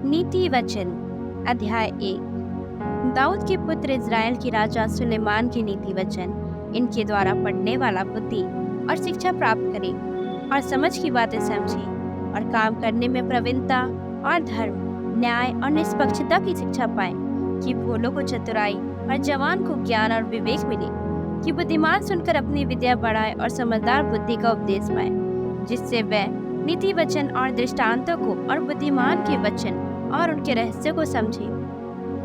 नीति वचन अध्याय 1। दाऊद के पुत्र इज़राइल के राजा सुलेमान के नीति वचन। इनके द्वारा पढ़ने वाला बुद्धि और शिक्षा प्राप्त करे और समझ की बातें समझे और काम करने में प्रवीणता और धर्म, न्याय और निष्पक्षता की शिक्षा पाए, कि भोलों को चतुराई और जवान को ज्ञान और विवेक मिले, कि बुद्धिमान सुनकर अपनी विद्या बढ़ाए और समझदार बुद्धि का उपदेश पाए, जिससे वह नीति वचन और दृष्टांतों को और बुद्धिमान के वचन और उनके रहस्य को समझे।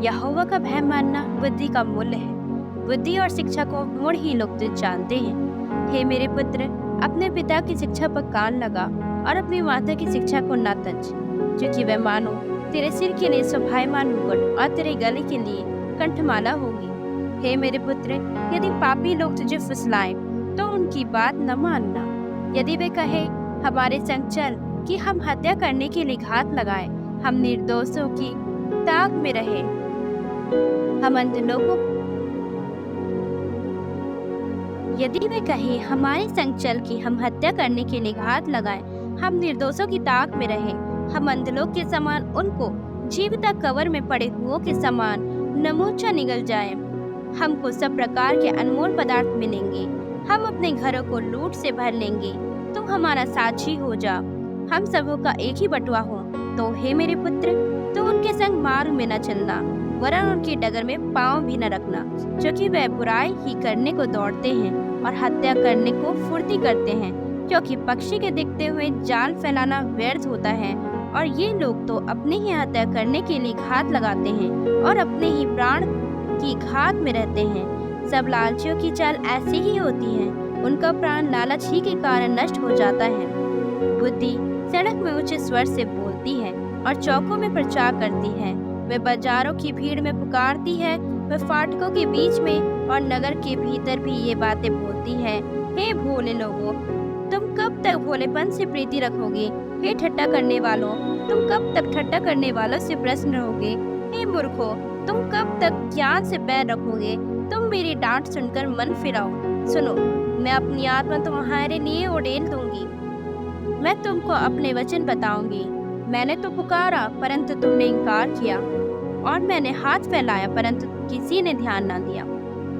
यहोवा का भय मानना बुद्धि का मूल्य है। बुद्धि और शिक्षा को मूढ़ ही लोग तो जानते हैं। हे मेरे पुत्र, अपने पिता की शिक्षा पर कान लगा और अपनी माता की शिक्षा को न तज, क्योंकि वह मानो तेरे सिर के लिए शोभायमान मुकुट और तेरे गले के लिए कंठमाला होगी। हे मेरे पुत्र, यदि पापी लोग तुझे फुसलाएं तो उनकी बात न मानना। यदि वे कहे हमारे संग चल, कि हम हत्या करने के लिए घात लगाए, हम निर्दोषों की ताक में रहे, हम अंध लोगों यदि वे कहे हमारे संग चल कि हम हत्या करने के लिए घात लगाए, हम निर्दोषों की ताक में रहे, हम अंधलोक के समान उनको जीविता कवर में पड़े हुओं के समान नमूचा निगल जाए। हमको सब प्रकार के अनमोल पदार्थ मिलेंगे, हम अपने घरों को लूट से भर लेंगे। तुम हमारा साक्षी हो जा, हम सबों का एक ही बटुआ हो। तो हे मेरे पुत्र, तो उनके संग मार्ग में न चलना, वरन उनकी डगर में पाँव भी न रखना, क्योंकि वह बुराई ही करने को दौड़ते हैं और हत्या करने को फुर्ती करते हैं। क्योंकि पक्षी के दिखते हुए जाल फैलाना व्यर्थ होता है, और ये लोग तो अपने ही हत्या करने के लिए घात लगाते हैं और अपने ही प्राण की घात में रहते हैं। सब लालचियों की चाल ऐसी ही होती है, उनका प्राण लालच ही के कारण नष्ट हो जाता है। बुद्धि सड़क में ऊंचे स्वर से बोलती है और चौकों में प्रचार करती है। वे बाजारों की भीड़ में पुकारती है, वे फाटकों के बीच में और नगर के भीतर भी ये बातें बोलती है। हे भोले लोगों, तुम कब तक भोलेपन से प्रीति रखोगे? हे ठट्टा करने वालों, तुम कब तक ठट्टा करने वालों से प्रश्न रहोगे? हे मूर्खों, तुम कब तक ज्ञान से बैर रखोगे? तुम मेरी डांट सुनकर मन फिराओ। सुनो, मैं अपनी आत्मा तुम्हारे लिए उड़ेल दूंगी, मैं तुमको अपने वचन बताऊंगी। मैंने तो पुकारा परंतु तुमने इनकार किया, और मैंने हाथ फैलाया परंतु किसी ने ध्यान न दिया।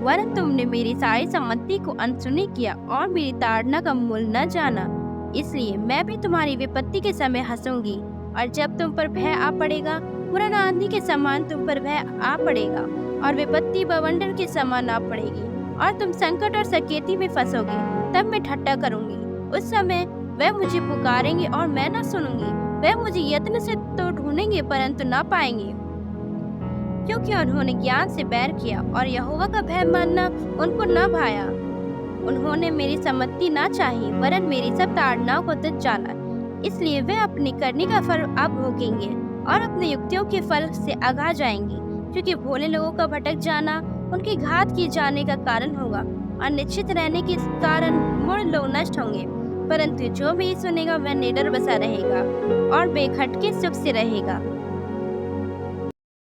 वरन तुमने मेरी सारी सम्मति को अनसुनी किया और मेरी ताड़ना का मूल न जाना। इसलिए मैं भी तुम्हारी विपत्ति के समय हंसूंगी, और जब तुम पर भय आ पड़ेगा, पुरान आंधी के समान तुम पर भय आ पड़ेगा, और विपत्ति बवंडर के समान आ पड़ेगी, और तुम संकट और सकेती में फंसोगे। तब मैं ठट्ठा करूंगी, उस समय वह मुझे पुकारेंगे और मैं न सुनूंगी। वह मुझे यत्न से तो ढूंढेंगे परंतु न पाएंगे, क्योंकि उन्होंने ज्ञान से बैर किया और यहोवा का भय मानना उनको न भाया। उन्होंने मेरी सम्मति न चाही, वरन मेरी सब ताड़नाओं को तज जाना। इसलिए वे अपनी करनी का फल अब भोगेंगे और अपने युक्तियों के फल से आगा जाएंगे। क्योंकि भोले लोगों का भटक जाना उनकी घात किए जाने का कारण होगा, और निश्चित रहने के कारण मूढ़ लोग नष्ट होंगे। परंतु जो भी सुनेगा वह निडर बसा रहेगा और बेखटके सुख से रहेगा।